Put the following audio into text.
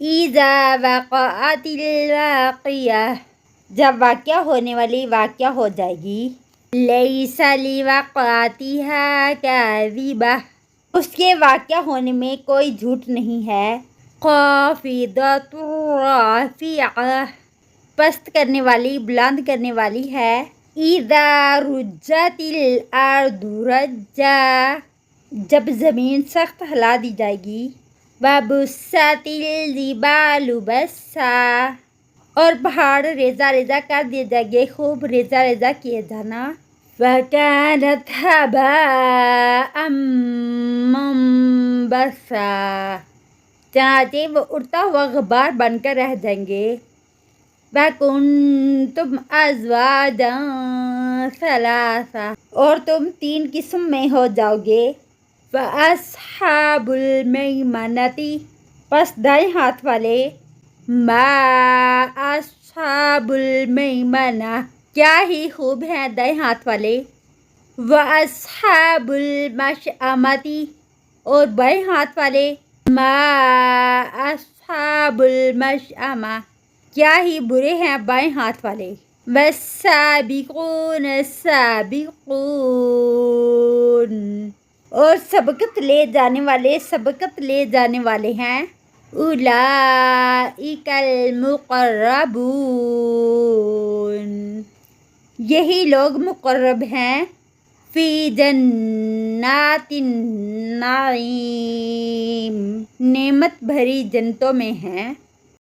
اذا وقعت الواقعہ، جب واقعہ ہونے والی واقعہ ہو جائے گی. لیس لوقعتها کاذبہ، اس کے واقعہ ہونے میں کوئی جھوٹ نہیں ہے. خافضۃ رافعہ، پست کرنے والی بلند کرنے والی ہے. اذا رجت الارض رجا، جب زمین سخت ہلا دی جائے گی. وبست الجبال بسا، اور پہاڑ ریزہ ریزہ کر دیے جائیں گے، خوب ریزہ ریزہ کیے جانا. فکانت ہباء منبثا، چنانچہ وہ اڑتا ہوا غبار بن کر رہ جائیں گے. وَكُنْتُمْ أَزْوَاجًا ثَلَاثًا، اور تم 3 قسم میں ہو جاؤ گے. فَأَصْحَابُ الْمَيْمَنَةِ، پس دائیں ہاتھ والے. مَا أَصْحَابُ الْمَيْمَنَةِ، کیا ہی خوب ہیں دائیں ہاتھ والے. وَأَصْحَابُ الْمَشْأَمَةِ، اور بائیں ہاتھ والے. مَا أَصْحَابُ الْمَشْأَمَةِ، کیا ہی برے ہیں بائیں ہاتھ والے. وَالسَّابِقُونَ السَّابِقُونَ، اور سبقت لے جانے والے سبقت لے جانے والے ہیں. اولئک المقربون، یہی لوگ مقرب ہیں. فی جنات النعیم، نعمت بھری جنتوں میں ہیں.